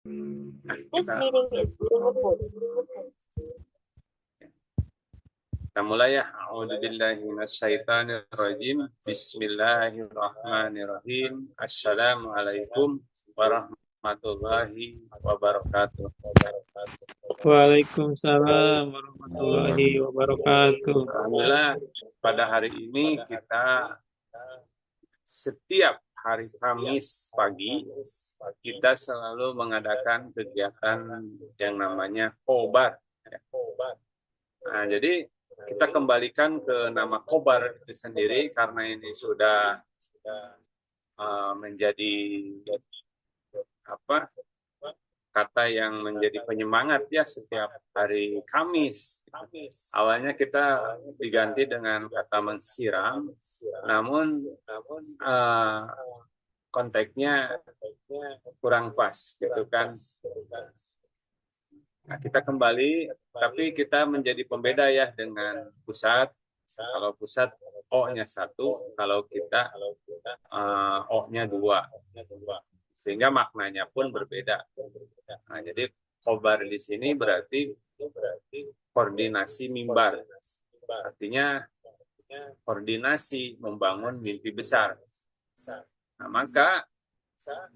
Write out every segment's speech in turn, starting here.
Nah, This meeting is being recorded. kita mulai ya. A'udzubillahi minasyaitonirrajim. Bismillahirrahmanirrahim. Assalamualaikum warahmatullahi wabarakatuh. Waalaikumsalam warahmatullahi wabarakatuh. Alhamdulillah, pada hari ini kita setiap hari Kamis pagi kita selalu mengadakan kegiatan yang namanya Kobar. Nah, jadi kita kembalikan ke nama Kobar itu sendiri karena ini sudah menjadi apa kata yang menjadi penyemangat ya setiap hari Kamis. Awalnya kita diganti dengan kata mensiram, namun konteksnya kurang pas gitu kan. Nah, kita kembali, tapi kita menjadi pembeda ya dengan pusat. Kalau pusat O-nya satu, kalau kita O-nya dua. Sehingga maknanya pun berbeda. Nah, jadi khobar di sini berarti koordinasi mimbar. Artinya koordinasi membangun mimpi besar. Nah, maka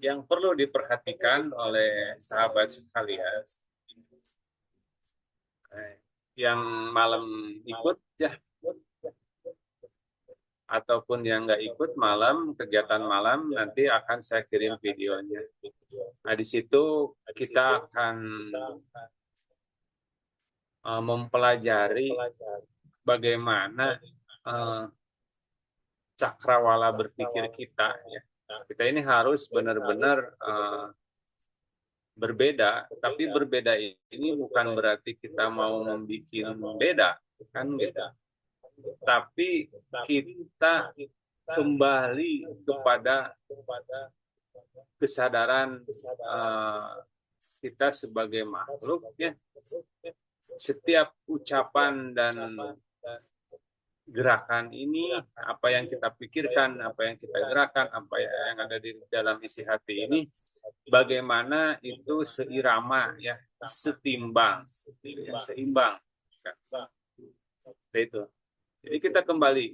yang perlu diperhatikan oleh sahabat sekalian, yang malam ikut ya, ataupun yang nggak ikut malam, kegiatan malam, nanti akan saya kirim videonya. Nah, di situ kita akan mempelajari bagaimana cakrawala berpikir kita. Ya. Kita ini harus benar-benar berbeda, tapi berbeda ini bukan berarti kita mau membuat beda, kan beda. Tapi kita kembali kepada kesadaran kita sebagai makhluk ya. Setiap ucapan dan gerakan ini, apa yang kita pikirkan, apa yang kita gerakan, apa yang ada di dalam isi hati ini, bagaimana itu seirama ya, setimbang, ya, seimbang. Itu. Jadi kita kembali.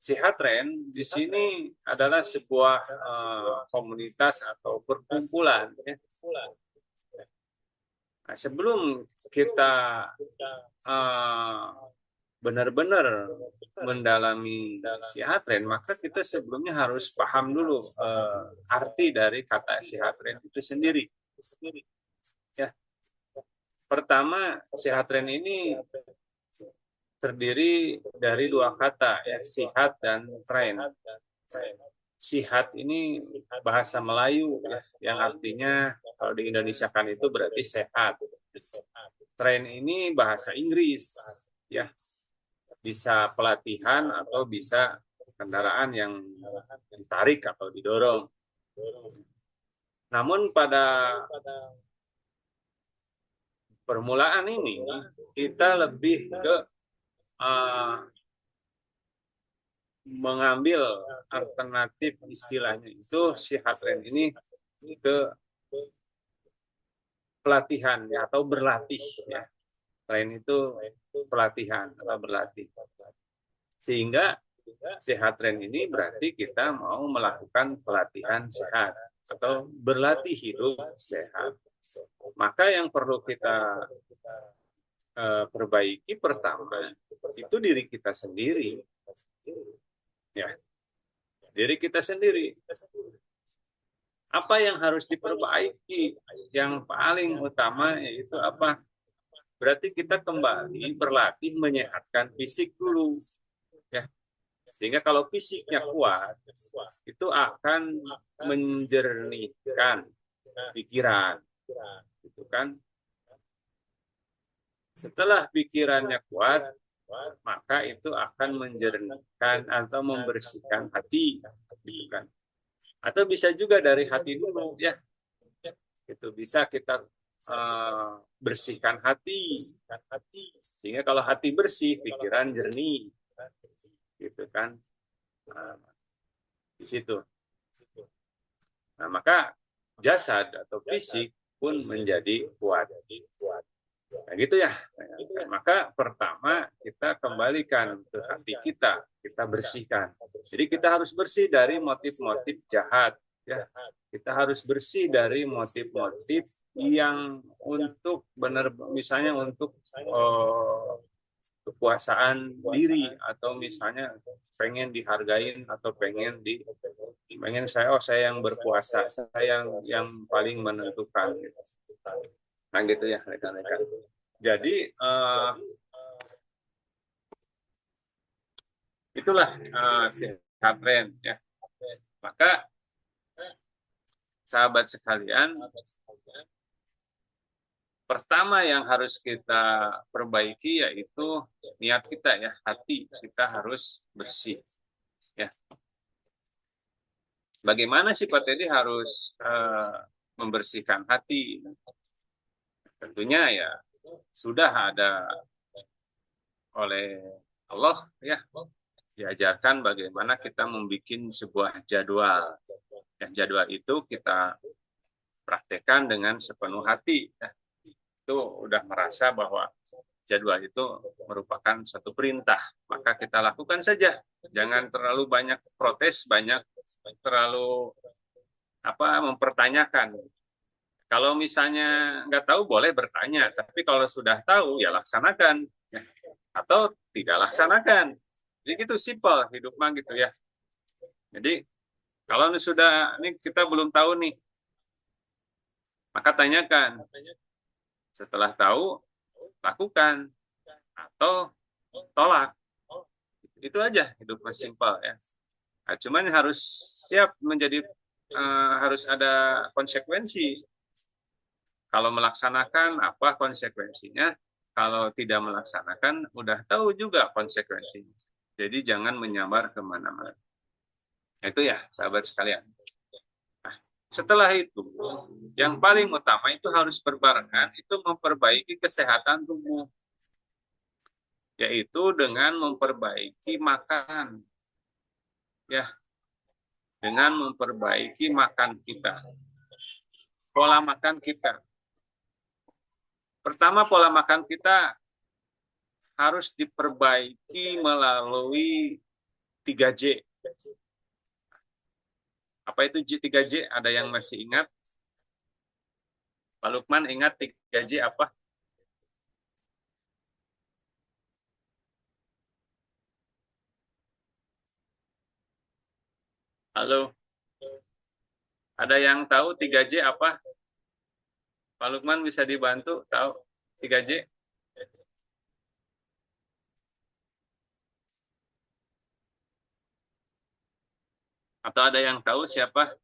Sihatren di sini adalah sebuah komunitas atau perkumpulan. Ya. Nah, sebelum kita benar-benar mendalami sihatren, maka kita sebelumnya harus paham dulu arti dari kata sihatren itu sendiri. Ya. Pertama, sihatren ini terdiri dari dua kata, ya, sihat dan tren. Sihat ini bahasa Melayu ya, yang artinya kalau di Indonesia kan itu berarti sehat. Tren ini bahasa Inggris, ya, bisa pelatihan atau bisa kendaraan yang ditarik atau didorong. Namun pada permulaan ini kita lebih ke mengambil alternatif istilahnya itu sihatren ini ke pelatihan ya, atau berlatih ya. Tren itu pelatihan atau berlatih. Sehingga sihatren ini berarti kita mau melakukan pelatihan sehat atau berlatih hidup sehat. Maka yang perlu kita perbaiki pertama itu diri kita sendiri, ya, diri kita sendiri. Apa yang harus diperbaiki? Yang paling utama yaitu apa? Berarti kita kembali berlatih menyehatkan fisik dulu, ya. Sehingga kalau fisiknya kuat, itu akan menjernihkan pikiran, gitu kan? Setelah pikirannya kuat, maka itu akan menjernihkan atau membersihkan hati, gitu kan? Atau bisa juga dari hati dulu, ya. Itu bisa kita bersihkan hati, sehingga kalau hati bersih, pikiran jernih, gitu kan? Nah, di situ. Nah, maka jasad atau fisik pun menjadi kuat. Nah, gitu ya. Maka pertama kita kembalikan ke hati kita bersihkan. Jadi kita harus bersih dari motif-motif jahat, ya. Kita harus bersih dari motif-motif yang untuk benar, misalnya untuk kepuasaan diri, atau misalnya pengen dihargain, atau pengen saya yang berpuasa, saya yang paling menentukan. Nah gitu ya rekan-rekan. Jadi itulah sehat tren ya. Maka sahabat sekalian, pertama yang harus kita perbaiki yaitu niat kita ya, hati kita harus bersih ya. Bagaimana sih Pak Teddy harus membersihkan hati? Tentunya ya sudah ada oleh Allah ya, diajarkan bagaimana kita membuat sebuah jadwal. Ya, jadwal itu kita praktekkan dengan sepenuh hati. Ya. Itu udah merasa bahwa jadwal itu merupakan satu perintah, maka kita lakukan saja. Jangan terlalu banyak protes, banyak terlalu mempertanyakan. Kalau misalnya nggak tahu boleh bertanya, tapi kalau sudah tahu ya laksanakan, ya. Atau tidak laksanakan. Jadi gitu simpel hidup mah gitu ya. Jadi kalau ini kita belum tahu nih, maka tanyakan. Setelah tahu, lakukan atau tolak. Itu aja hidup mah simpel ya. Nah, cuman harus siap harus ada konsekuensi. Kalau melaksanakan apa konsekuensinya? Kalau tidak melaksanakan, udah tahu juga konsekuensinya. Jadi jangan menyamar kemana-mana. Itu ya, sahabat sekalian. Nah, setelah itu, yang paling utama itu harus berbarengan, itu memperbaiki kesehatan tubuh. Yaitu dengan memperbaiki makan. Ya, dengan memperbaiki makan kita. Pola makan kita. Pertama, pola makan kita harus diperbaiki melalui 3J. Apa itu 3J? Ada yang masih ingat? Pak Lukman ingat 3J apa? Halo? Ada yang tahu 3J apa? Pak Lukman bisa dibantu tahu 3J? Atau ada yang tahu siapa?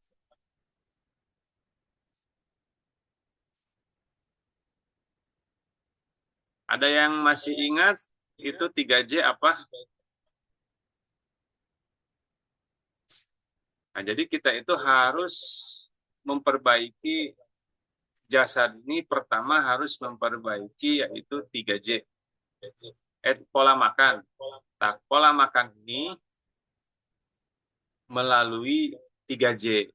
Ada yang masih ingat itu 3J apa? Nah, jadi kita itu harus memperbaiki jasad ini, pertama harus memperbaiki yaitu 3J. Pola makan. Nah, pola makan ini melalui 3J.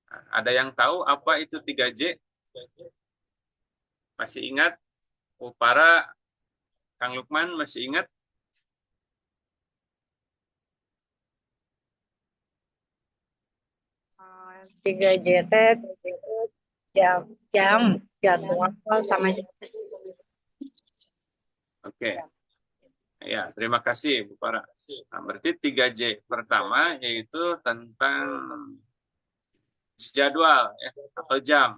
Nah, ada yang tahu apa itu 3J? Masih ingat? Para Kang Lukman masih ingat? Tiga JT, jam, jadwal, sama jenis. Oke. Ya, terima kasih Bu Para. Nah, berarti 3J pertama yaitu tentang jadwal ya, atau jam.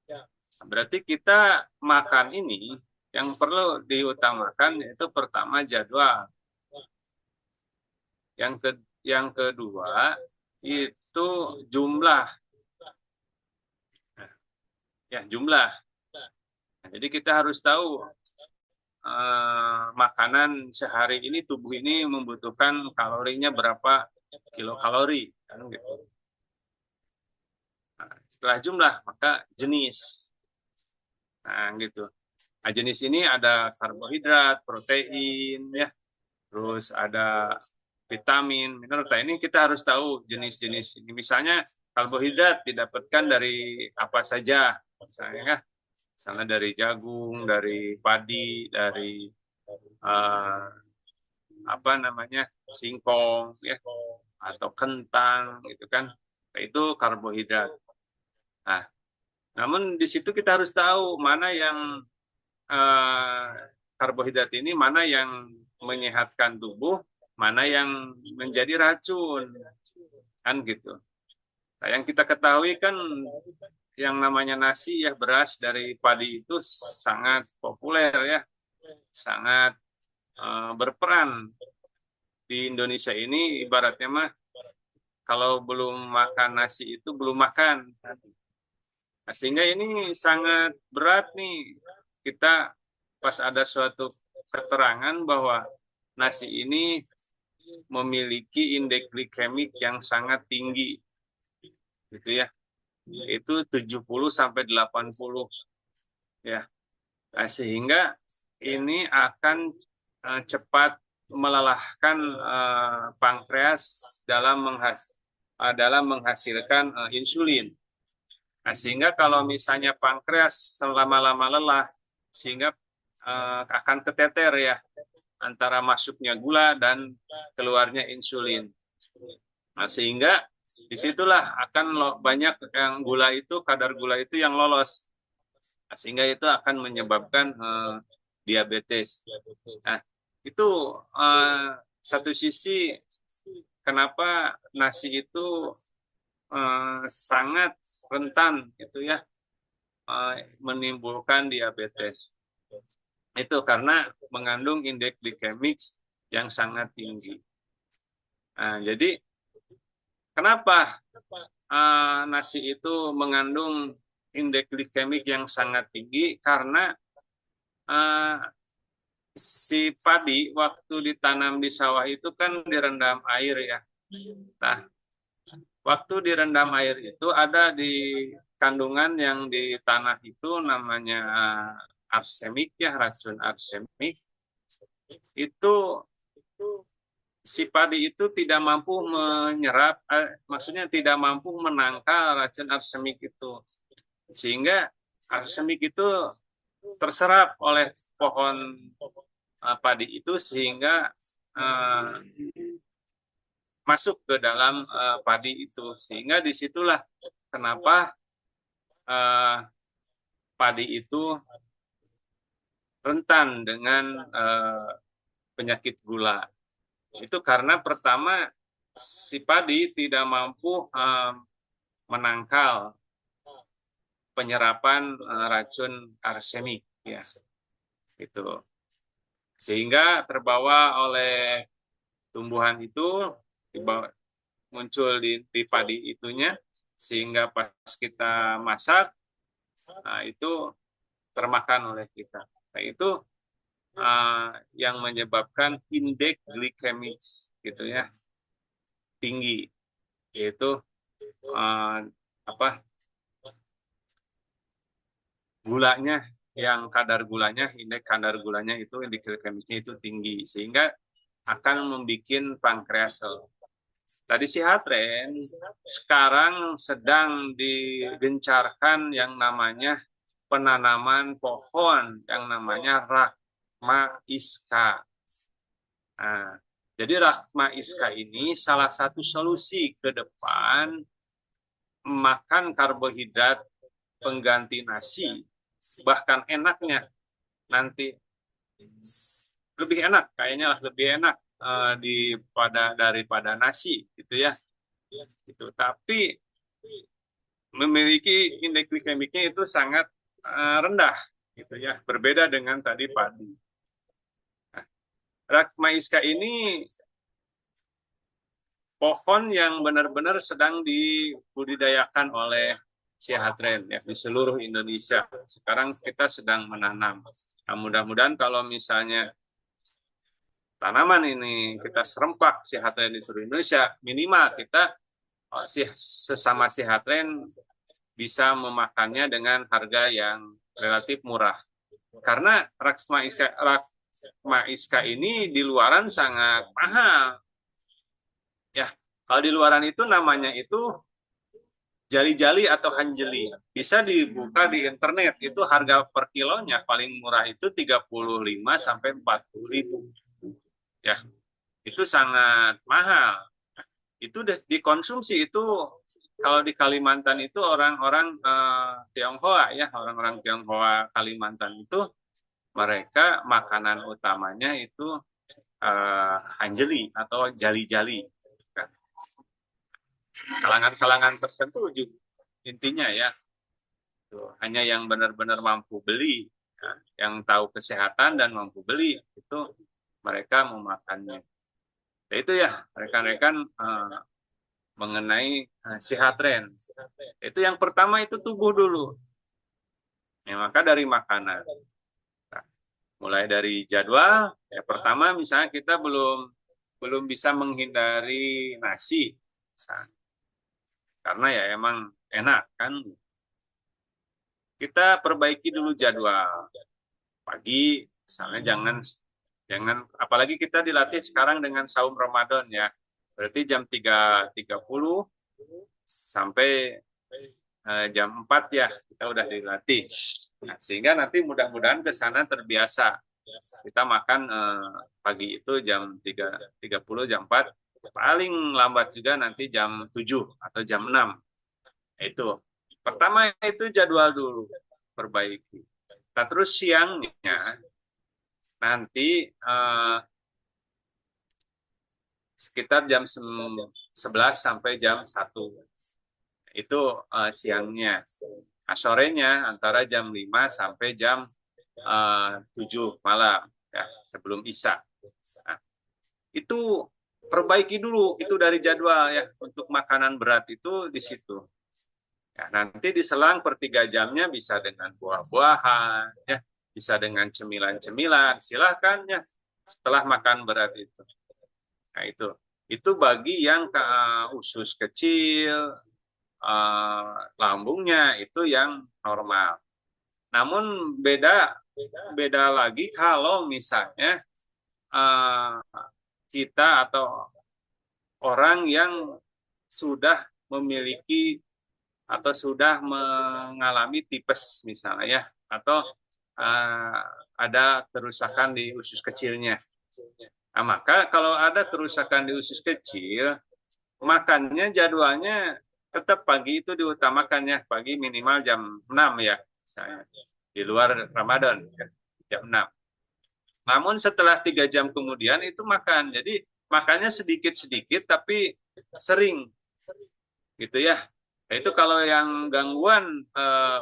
Nah, berarti kita makan ini yang perlu diutamakan yaitu pertama jadwal. Yang kedua itu jumlah. Ya, jumlah. Nah, jadi kita harus tahu makanan sehari ini, tubuh ini membutuhkan kalorinya berapa kilokalori kan gitu. Nah, setelah jumlah maka jenis. Nah gitu. Nah, jenis ini ada karbohidrat, protein ya. Terus ada vitamin, mineral. Nah, ini kita harus tahu jenis-jenis ini. Misalnya karbohidrat didapatkan dari apa saja, misalnya dari jagung, dari padi, dari uh, apa namanya singkong, ya, atau kentang, gitu kan. Nah, itu karbohidrat. Nah, namun di situ kita harus tahu mana yang karbohidrat ini, mana yang menyehatkan tubuh, mana yang menjadi racun, kan gitu. Nah, yang kita ketahui kan yang namanya nasi, ya, beras dari padi itu sangat populer, ya, sangat berperan di Indonesia ini. Ibaratnya mah kalau belum makan nasi itu belum makan. Nah, sehingga ini sangat berat nih kita pas ada suatu keterangan bahwa nasi ini memiliki indeks glikemik yang sangat tinggi, gitu ya. Itu 70 sampai 80, ya. Nah, sehingga ini akan cepat melelahkan pankreas dalam menghasilkan insulin. Nah, sehingga kalau misalnya pankreas selama-lama lelah, sehingga akan keteter, ya, antara masuknya gula dan keluarnya insulin. Nah, sehingga disitulah akan banyak yang kadar gula itu yang lolos. Nah, sehingga itu akan menyebabkan diabetes. Nah, itu satu sisi kenapa nasi itu sangat rentan, gitu ya, menimbulkan diabetes. Itu karena mengandung indeks glikemik yang sangat tinggi. Nah, jadi kenapa nasi itu mengandung indeks glikemik yang sangat tinggi? Karena si padi waktu ditanam di sawah itu kan direndam air, ya. Nah, waktu direndam air itu ada di kandungan yang di tanah itu namanya arsenik, ya, racun arsenik. Itu si padi itu tidak mampu menyerap, maksudnya tidak mampu menangkal racun arsenik itu, sehingga arsenik itu terserap oleh pohon padi itu, sehingga masuk ke dalam padi itu, sehingga disitulah kenapa padi itu rentan dengan penyakit gula. Itu karena pertama si padi tidak mampu menangkal penyerapan racun arsenik, ya, itu, sehingga terbawa oleh tumbuhan itu, muncul di padi itunya, sehingga pas kita masak, nah, itu termakan oleh kita. Nah, itu yang menyebabkan indeks glikemik, gitu ya, tinggi, yaitu gulanya, yang indeks kadar gulanya itu, indeks glikemiknya itu tinggi, sehingga akan membuat pankreas. Tadi Sihatren sekarang sedang digencarkan yang namanya penanaman pohon yang namanya Rachma Isscha. Nah, jadi Rachma Isscha ini salah satu solusi ke depan makan karbohidrat pengganti nasi. Bahkan enaknya nanti lebih enak, kayaknya lebih enak daripada nasi, gitu ya. Gitu. Tapi memiliki indeks glikemiknya itu sangat rendah, gitu ya. Berbeda dengan tadi padi. Nah, Rachma Isscha ini pohon yang benar-benar sedang dibudidayakan oleh Sihatren, ya, di seluruh Indonesia. Sekarang kita sedang menanam. Nah, mudah-mudahan kalau misalnya tanaman ini kita serempak Sihatren di seluruh Indonesia, minimal kita sesama Sihatren bisa memakannya dengan harga yang relatif murah. Karena Rachma Isscha ini di luaran sangat mahal. Ya, kalau di luaran itu namanya itu jali-jali atau hanjeli. Bisa dibuka di internet. Itu harga per kilonya paling murah itu 35 sampai 40 ribu. Ya, itu sangat mahal. Itu dikonsumsi itu kalau di Kalimantan itu orang-orang Tionghoa ya, orang-orang Tionghoa Kalimantan itu mereka makanan utamanya itu hanjeli atau jali-jali. Kalangan-kalangan tertentu juga intinya ya, tuh, hanya yang benar-benar mampu beli, ya, yang tahu kesehatan dan mampu beli itu mereka memakannya. Ya, itu ya rekan-rekan mengenai sihatren. Itu yang pertama itu tubuh dulu. Ya, maka dari makanan. Nah, mulai dari jadwal, ya pertama misalnya kita belum bisa menghindari nasi, misalnya. Karena ya emang enak kan. Kita perbaiki dulu jadwal. Pagi misalnya jangan apalagi kita dilatih sekarang dengan saum Ramadan ya. Berarti jam 3.30 sampai jam 4 ya kita udah dilatih. Nah, sehingga nanti mudah-mudahan ke sana terbiasa. Kita makan pagi itu jam 3.30 jam 4, paling lambat juga nanti jam 7 atau jam 6. Itu. Pertama itu jadwal dulu perbaiki. Nah, terus siangnya nanti sekitar jam 11 sampai jam 1. Itu siangnya. Nah, sorenya antara jam 5 sampai jam 7 malam ya, sebelum Isya. Nah, itu perbaiki dulu itu dari jadwal ya, untuk makanan berat itu di situ. Ya, nanti diselang per 3 jamnya bisa dengan buah-buahan ya, bisa dengan cemilan-cemilan, silahkan ya setelah makan berat itu. Nah, itu bagi yang usus kecil, lambungnya itu yang normal. Namun beda lagi kalau misalnya kita atau orang yang sudah memiliki atau sudah mengalami tipes misalnya ya, atau ada kerusakan di usus kecilnya. Nah, maka kalau ada kerusakan di usus kecil, makannya jadwalnya tetap pagi itu diutamakan ya, pagi minimal jam 6 ya, misalnya. Di luar Ramadan ya, jam 6. Namun setelah 3 jam kemudian itu makan. Jadi makannya sedikit-sedikit tapi sering gitu ya. Nah, itu kalau yang gangguan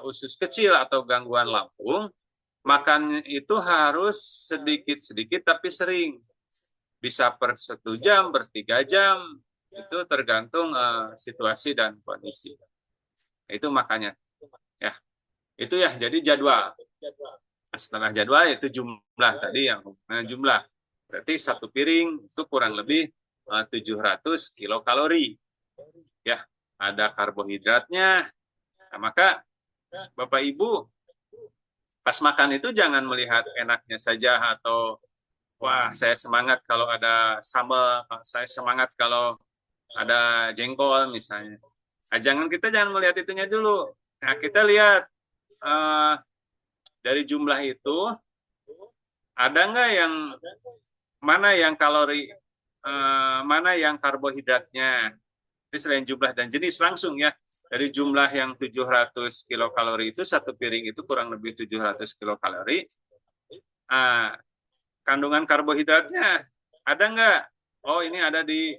usus kecil atau gangguan lambung, makan itu harus sedikit-sedikit tapi sering. Bisa per 1 jam, per 3 jam, itu tergantung situasi dan kondisi. Itu makanya ya. Itu ya, jadi jadwal. Setelah jadwal itu jumlah tadi yang jumlah. Berarti satu piring itu kurang lebih 700 kilokalori. Ya, ada karbohidratnya. Nah, maka Bapak Ibu pas makan itu jangan melihat enaknya saja atau wah, saya semangat kalau ada sambal, saya semangat kalau ada jengkol misalnya. Nah, jangan melihat itunya dulu. Nah, kita lihat dari jumlah itu ada nggak yang mana yang kalori, mana yang karbohidratnya. Jadi selain jumlah dan jenis langsung ya, dari jumlah yang 700 kilokalori itu satu piring itu kurang lebih 700 kilokalori. Kandungan karbohidratnya ada nggak? Oh, ini ada di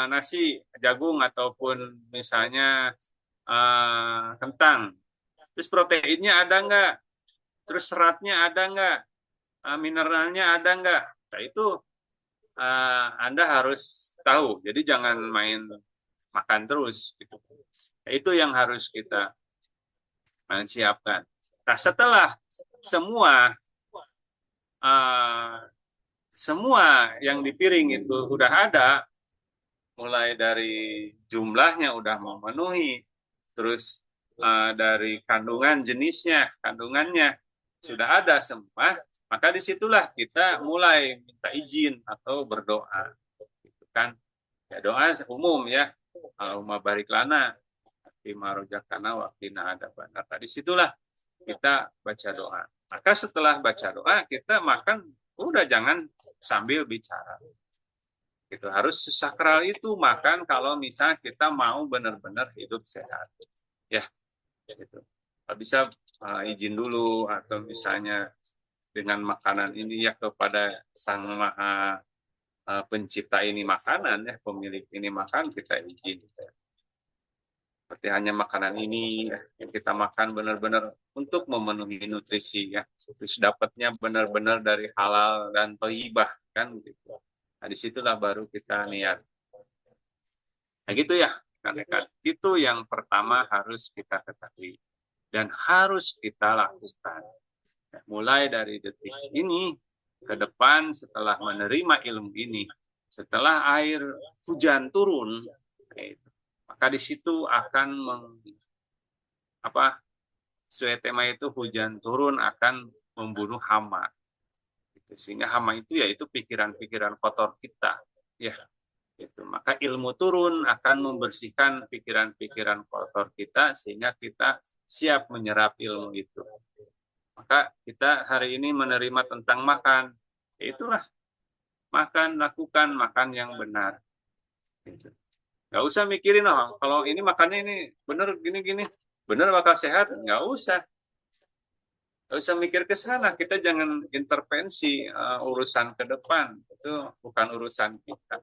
nasi, jagung, ataupun misalnya kentang. Terus proteinnya ada nggak? Terus seratnya ada nggak? Mineralnya ada nggak? Nah, itu Anda harus tahu. Jadi jangan main makan terus. Gitu. Nah, itu yang harus kita siapkan. Nah, setelah semua yang di piring itu udah ada, mulai dari jumlahnya udah memenuhi, terus dari kandungan jenisnya, kandungannya sudah ada semua, maka disitulah kita mulai minta izin atau berdoa, gitu kan? Ya doa umum ya. Allahumma barik lana fima rojakana wa qina adzabannar. Di situlah kita baca doa. Maka setelah baca doa kita makan, udah jangan sambil bicara. Itu harus sesakral itu makan kalau misal kita mau benar-benar hidup sehat. Ya, gitu. Kalau bisa izin dulu atau misalnya dengan makanan ini ya kepada Sang Maha Pencipta ini makanan ya, pemilik ini makan kita izin. Seperti hanya makanan ini ya, yang kita makan benar-benar untuk memenuhi nutrisi ya. Terus dapatnya benar-benar dari halal dan thayyibah kan gitu. Nah, disitulah baru kita niat. Nah gitu ya, kan itu yang pertama harus kita ketahui dan harus kita lakukan. Nah, mulai dari detik ini ke depan setelah menerima ilmu ini, setelah air hujan turun, maka di situ akan sesuai tema itu hujan turun akan membunuh hama. Sehingga hama itu yaitu pikiran-pikiran kotor kita, ya. Itu. Maka ilmu turun akan membersihkan pikiran-pikiran kotor kita sehingga kita siap menyerap ilmu itu. Maka kita hari ini menerima tentang makan, itulah makan, lakukan makan yang benar. Gitu. Nggak usah mikirin, oh, kalau ini makannya ini benar gini-gini, benar bakal sehat, nggak usah. Nggak usah mikir ke sana, kita jangan intervensi urusan ke depan, itu bukan urusan kita.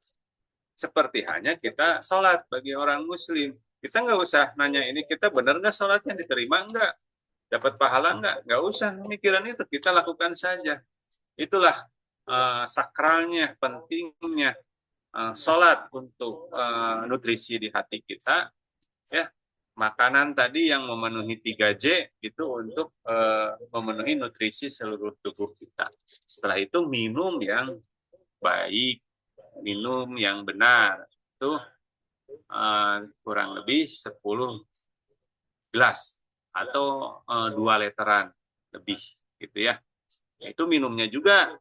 Seperti hanya kita sholat bagi orang muslim, kita nggak usah nanya ini kita benar nggak sholatnya, diterima nggak, dapat pahala nggak usah mikiran itu, kita lakukan saja. Itulah sakralnya, pentingnya sholat untuk nutrisi di hati kita, ya. Makanan tadi yang memenuhi 3J itu untuk memenuhi nutrisi seluruh tubuh kita. Setelah itu minum yang baik, minum yang benar. Itu kurang lebih 10 gelas atau 2 literan lebih gitu ya. Itu minumnya juga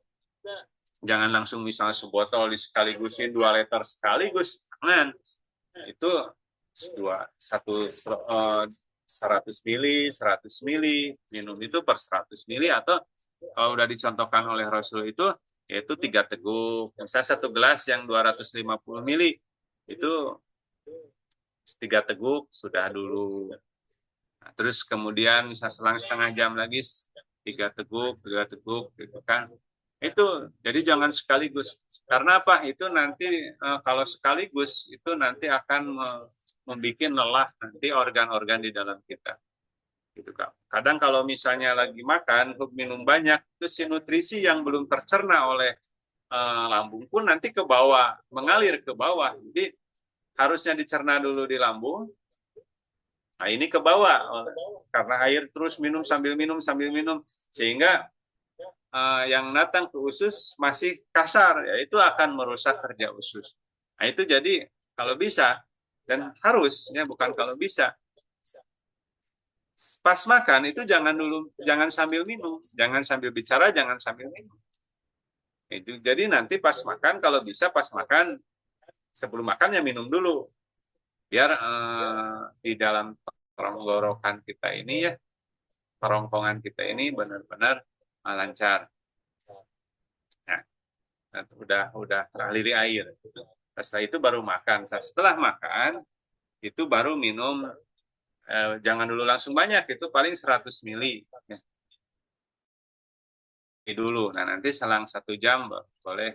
jangan langsung misalnya sebotol disekaligusin 2 liter sekaligus, jangan. Itu 100 mili, 100 mili, minum itu per 100 mili atau kalau udah dicontohkan oleh Rasul itu yaitu 3 teguk. Misalnya 1 gelas yang 250 mili itu 3 teguk sudah dulu. Nah, terus kemudian bisa selang setengah jam lagi 3 teguk gitu kan. Itu jadi jangan sekaligus. Karena apa? Itu nanti kalau sekaligus itu nanti akan membuat lelah nanti organ-organ di dalam kita. Gitu Kak. Kadang kalau misalnya lagi makan, minum banyak, itu si nutrisi yang belum tercerna oleh lambung pun nanti ke bawah, mengalir ke bawah. Jadi harusnya dicerna dulu di lambung. Nah, ini ke bawah karena air terus minum sambil minum sehingga yang datang ke usus masih kasar, ya itu akan merusak kerja usus. Nah, itu jadi kalau bisa dan harusnya bukan kalau bisa. Pas makan itu jangan sambil minum, jangan sambil bicara, jangan sambil minum. Itu jadi nanti pas makan kalau bisa pas makan sebelum makan ya minum dulu. Biar di dalam tenggorokan kita ini ya, kerongkongan kita ini benar-benar lancar. Nah, udah teraliri air. Setelah itu baru makan. Setelah makan itu baru minum. Jangan dulu langsung banyak, itu paling 100 mili ya. Dulu. Nah nanti selang 1 jam boleh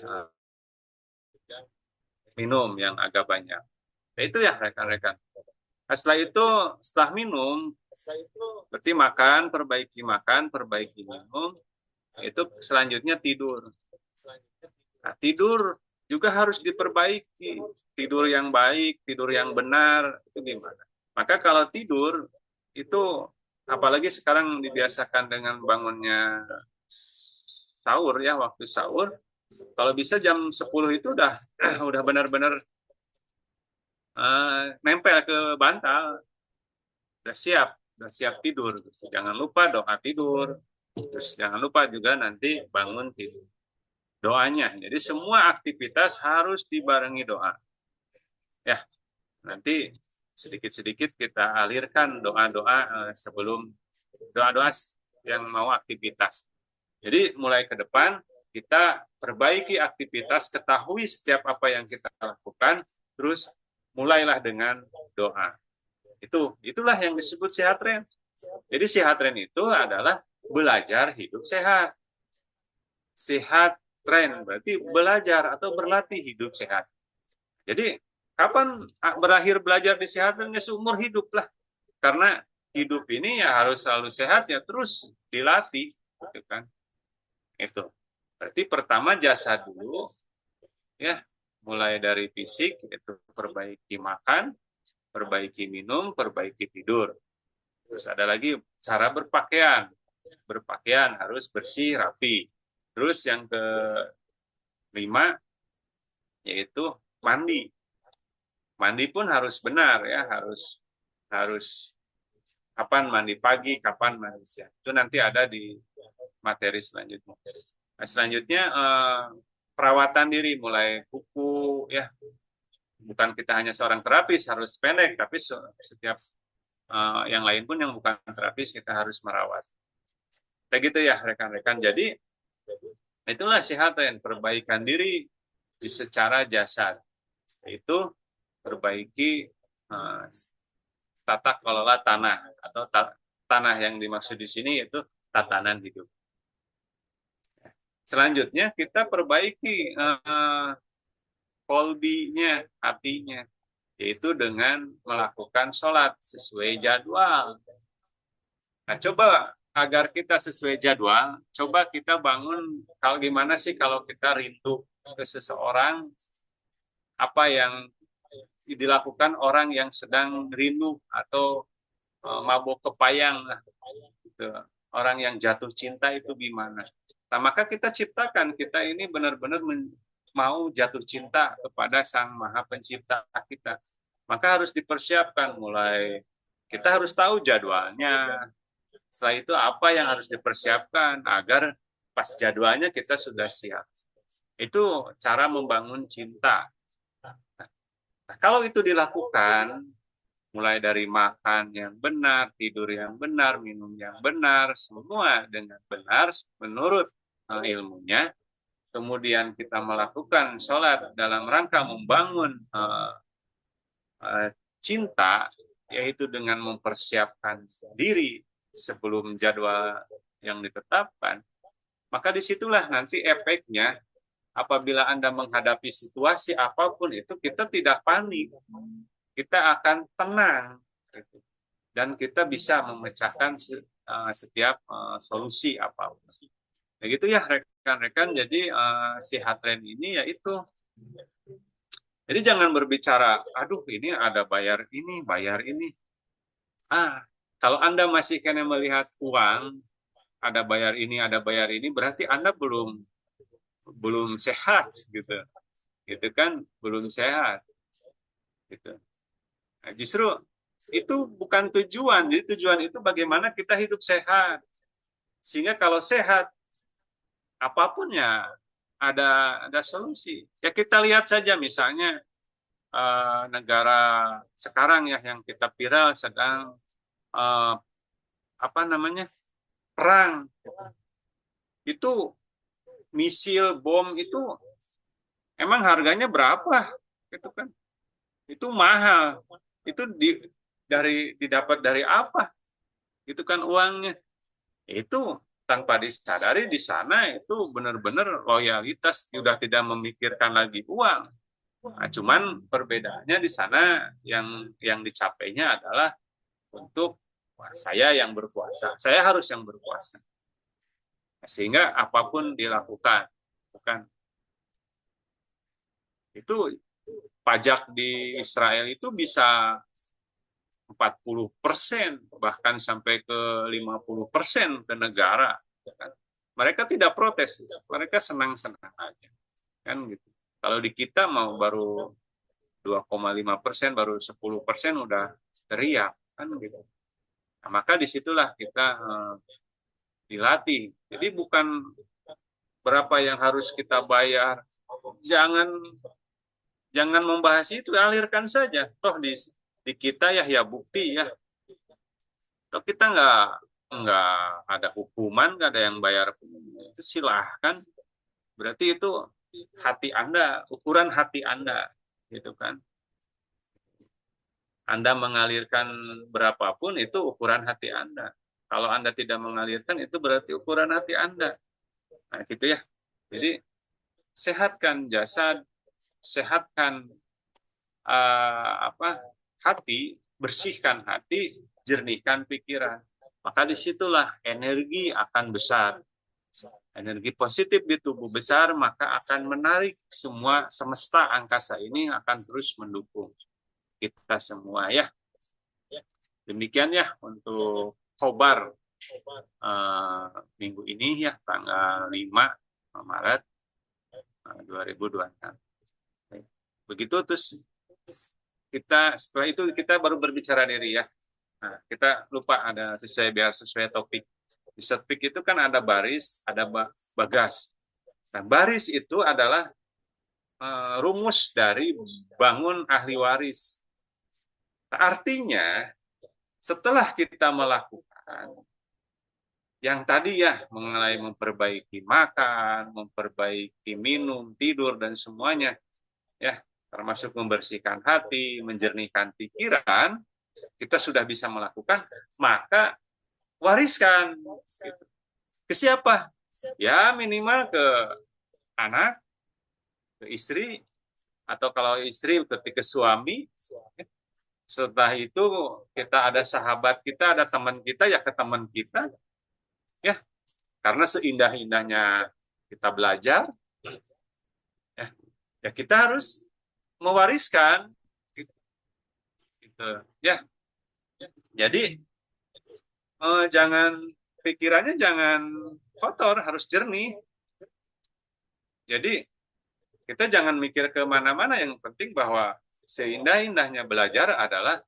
minum yang agak banyak. Nah, itu ya rekan-rekan. Nah, setelah minum, berarti perbaiki minum. Itu selanjutnya tidur. Nah, tidur juga harus diperbaiki. Tidur yang baik, tidur yang benar, itu gimana? Maka kalau tidur, itu apalagi sekarang dibiasakan dengan bangunnya sahur ya, waktu sahur, kalau bisa jam 10 itu udah benar-benar nempel ke bantal, udah siap tidur. Jangan lupa doa tidur, terus jangan lupa juga nanti bangun tidur. Doanya, jadi semua aktivitas harus dibarengi doa. Ya, nanti sedikit-sedikit kita alirkan doa-doa sebelum doa-doa yang mau aktivitas. Jadi mulai ke depan kita perbaiki aktivitas, ketahui setiap apa yang kita lakukan, terus mulailah dengan doa. Itulah yang disebut sehat tren. Jadi sehat tren itu adalah belajar hidup sehat. Sehat tren berarti belajar atau berlatih hidup sehat. Jadi kapan berakhir belajar di sehat tren? Ya seumur hidup lah. Karena hidup ini ya harus selalu sehat ya terus dilatih, gitu kan? Itu. Berarti pertama jasad dulu, ya, mulai dari fisik itu perbaiki makan, perbaiki minum, perbaiki tidur. Terus ada lagi cara berpakaian. Berpakaian harus bersih, rapi. Terus yang kelima yaitu mandi. Mandi pun harus benar ya, harus kapan mandi pagi, kapan mandi siang. Itu nanti ada di materi selanjutnya. Nah, selanjutnya perawatan diri mulai kuku ya. Bukan kita hanya seorang terapis harus pendek, tapi setiap yang lain pun yang bukan terapis kita harus merawat. Kayak gitu ya rekan-rekan. Jadi itulah sehat dan perbaikan diri secara jasad. Itu perbaiki tata kelola tanah atau tanah yang dimaksud di sini yaitu tatanan hidup. Selanjutnya kita perbaiki kolbinya, hatinya, yaitu dengan melakukan sholat sesuai jadwal. Nah, coba agar kita sesuai jadwal, coba kita bangun, kalau gimana sih kalau kita rindu ke seseorang, apa yang dilakukan orang yang sedang rindu atau mabuk kepayang, gitu. Orang yang jatuh cinta itu gimana? Nah, maka kita ciptakan, kita ini benar-benar mau jatuh cinta kepada Sang Maha Pencipta kita. Maka harus dipersiapkan mulai, kita harus tahu jadwalnya. Setelah itu apa yang harus dipersiapkan agar pas jadwalnya kita sudah siap. Itu cara membangun cinta. Nah, kalau itu dilakukan, mulai dari makan yang benar, tidur yang benar, minum yang benar, semua dengan benar menurut ilmunya. Kemudian kita melakukan sholat dalam rangka membangun cinta, yaitu dengan mempersiapkan diri sebelum jadwal yang ditetapkan, maka disitulah nanti efeknya apabila Anda menghadapi situasi apapun itu kita tidak panik, kita akan tenang dan kita bisa memecahkan setiap solusi apapun. Begitu ya rekan-rekan. Jadi sehat tren ini yaitu, jadi jangan berbicara, aduh ini ada bayar ini. Kalau Anda masih kena melihat uang, ada bayar ini, berarti Anda belum sehat gitu. Gitu kan, belum sehat gitu. Nah, justru itu bukan tujuan. Jadi tujuan itu bagaimana kita hidup sehat. Sehingga kalau sehat, apapun ya ada solusi. Ya kita lihat saja misalnya negara sekarang ya yang kita viral sedang perang. Itu misil, bom itu emang harganya berapa? Gitu kan. Itu mahal. Itu didapat dari apa? Itu kan uangnya. Itu tanpa disadari di sana itu benar-benar loyalitas, sudah tidak memikirkan lagi uang. Nah, cuman perbedaannya di sana yang dicapainya adalah untuk saya yang berkuasa, saya harus yang berkuasa. Sehingga apapun dilakukan, bukan itu pajak di Israel itu bisa 40%, bahkan sampai ke 50% ke negara. Mereka tidak protes, mereka senang-senang aja. Kan gitu. Kalau di kita mau baru 2,5%, baru 10% udah teriak. Kan gitu. Nah, maka disitulah kita dilatih. Jadi bukan berapa yang harus kita bayar. Jangan Jangan membahas itu, alirkan saja. Toh di kita ya bukti ya. Toh kita nggak ada hukuman, nggak ada yang bayar. Itu silahkan. Berarti itu hati Anda, ukuran hati Anda, gitu kan. Anda mengalirkan berapapun itu ukuran hati Anda. Kalau Anda tidak mengalirkan itu berarti ukuran hati Anda. Nah, gitu ya. Jadi sehatkan jasad, sehatkan hati, bersihkan hati, jernihkan pikiran. Maka disitulah energi akan besar. Energi positif di tubuh besar, maka akan menarik semua semesta angkasa ini akan terus mendukung kita semua ya. Demikian ya untuk khobar minggu ini ya, tanggal 5 Maret 2026. Begitu terus setelah itu kita baru berbicara diri ya. Nah, kita lupa ada sesuai topik. Di topik itu kan ada baris, ada bagas. Nah, baris itu adalah rumus dari bangun ahli waris. Artinya, setelah kita melakukan yang tadi ya, mengenai memperbaiki makan, memperbaiki minum, tidur, dan semuanya, ya, termasuk membersihkan hati, menjernihkan pikiran, kita sudah bisa melakukan, maka wariskan. Gitu. Ke siapa? Ya minimal ke anak, ke istri, atau kalau istri ke suami. Setelah itu kita ada sahabat kita, ada teman kita, ya ke teman kita. Ya, karena seindah-indahnya kita belajar, ya kita harus mewariskan. Gitu. Ya, jadi pikirannya jangan kotor, harus jernih. Jadi kita jangan mikir kemana-mana, yang penting bahwa seindah-indahnya belajar adalah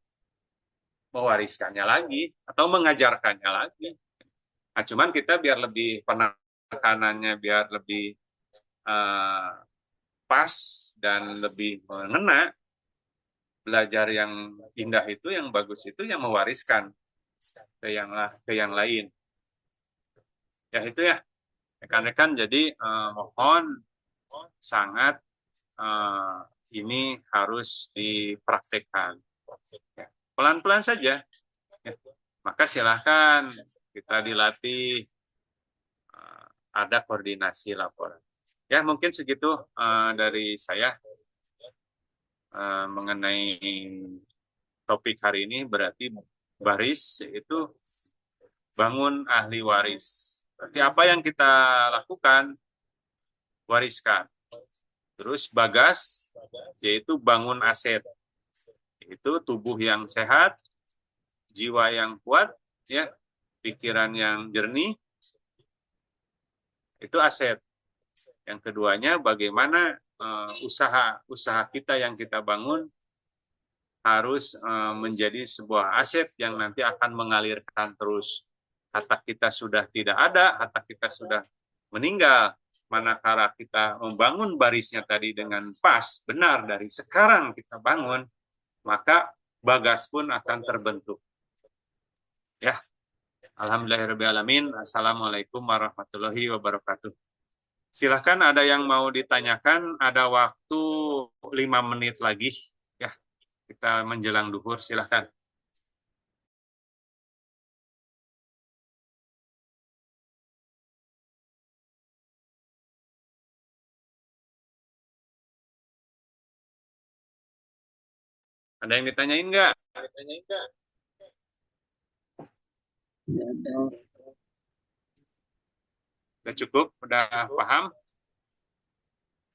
mewariskannya lagi atau mengajarkannya lagi. Nah, cuman kita biar lebih penekanannya biar lebih pas dan lebih mengena, belajar yang indah itu, yang bagus itu, yang mewariskan ke yang lain. Ya itu ya, rekan-rekan. Jadi mohon sangat ini harus dipraktekkan. Ya, pelan-pelan saja. Ya. Maka silahkan kita dilatih, ada koordinasi laporan. Ya mungkin segitu dari saya mengenai topik hari ini. Berarti baris itu bangun ahli waris. Berarti apa yang kita lakukan, wariskan. Terus bagas, yaitu bangun aset. Itu tubuh yang sehat, jiwa yang kuat, ya, pikiran yang jernih, itu aset. Yang keduanya, bagaimana usaha kita yang kita bangun harus menjadi sebuah aset yang nanti akan mengalirkan terus. Harta kita sudah tidak ada, harta kita sudah meninggal. Manakala kita membangun barisnya tadi dengan pas, benar, dari sekarang kita bangun, maka bagas pun akan terbentuk. Ya, alhamdulillahirrahmanirrahim. Assalamualaikum warahmatullahi wabarakatuh. Silahkan ada yang mau ditanyakan, ada waktu 5 menit lagi. Ya, kita menjelang duhur, silahkan. Ada yang ditanyain nggak? Udah cukup? Udah paham?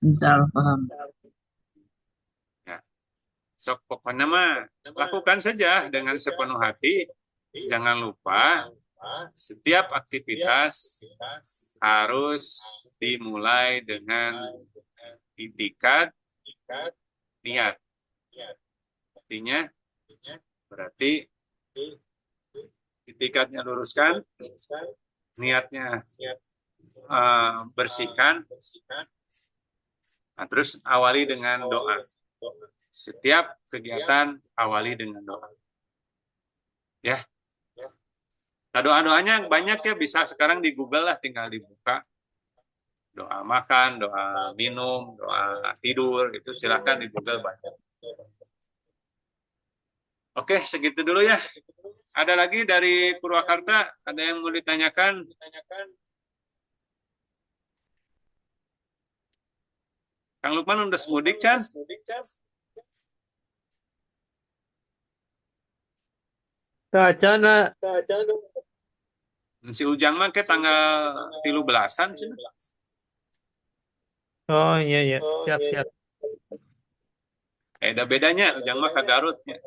Insya Allah paham. Ya. So, pokoknya mah lakukan saja dengan sepenuh hati. Jangan lupa, setiap aktivitas harus dimulai dengan itikad, niat. Artinya, berarti itikadnya luruskan, niatnya bersihkan. Nah, terus awali dengan doa. Setiap kegiatan awali dengan doa. Ya. Nah, doa-doanya banyak ya, bisa sekarang di Google lah, tinggal dibuka. Doa makan, doa minum, doa tidur, itu silakan di Google banyak. Oke, segitu dulu ya. Ada lagi dari Purwakarta, ada yang mau ditanyakan? Kang Lukman udah mudik, Chan? Kacana. Si Ujang mah ke tanggal 13-an, Chan. Oh iya iya, siap siap. Ada bedanya, Ujang mah ke Garut. Ya.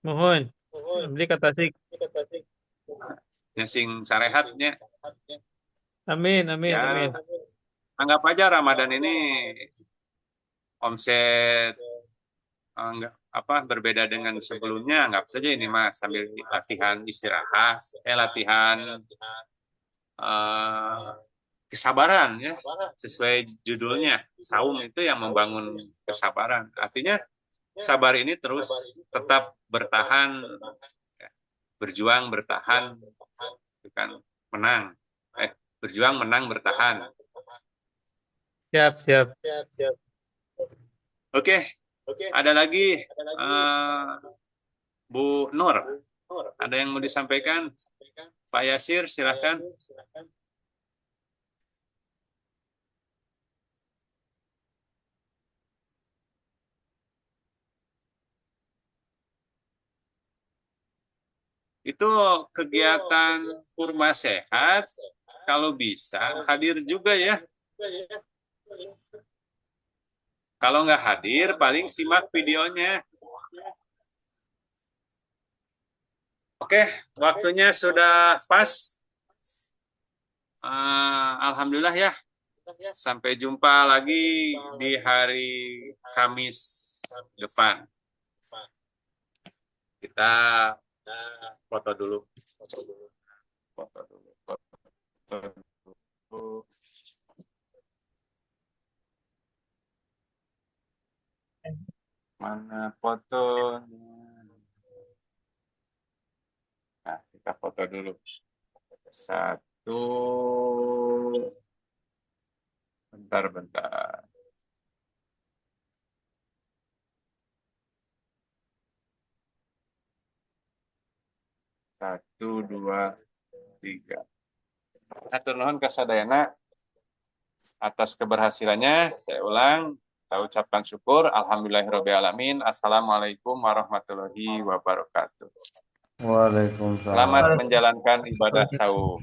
Mohon. Beli kata sik. Ya, sing sarehatnya. Amin amin Ya, amin. anggap aja Ramadan ini omset enggak apa berbeda dengan sebelumnya, anggap saja ini mah sambil latihan istirahat, latihan eh, kesabaran ya, sesuai judulnya. Saum itu yang membangun kesabaran. Artinya sabar ini terus tetap bertahan, ya, berjuang bertahan, bukan menang. Berjuang menang bertahan. Siap siap. Oke, ada lagi Bu Nur. Ada yang mau disampaikan? Pak Yasir, silakan. Itu kegiatan kurma sehat, kalau bisa hadir juga ya. Kalau nggak hadir, paling simak videonya. Oke, waktunya sudah pas. Alhamdulillah ya. Sampai jumpa lagi di hari Kamis depan. Kita foto dulu. Foto dulu. Foto dulu. Foto dulu. Mana fotonya? Nah, kita foto dulu. Satu. Bentar. Satu, dua, tiga. Atur nuhun kasadayana atas keberhasilannya. Saya ulang, kita ucapkan syukur. Alhamdulillahirrahmanirrahim. Assalamualaikum warahmatullahi wabarakatuh. Waalaikumsalam. Selamat menjalankan ibadah saum.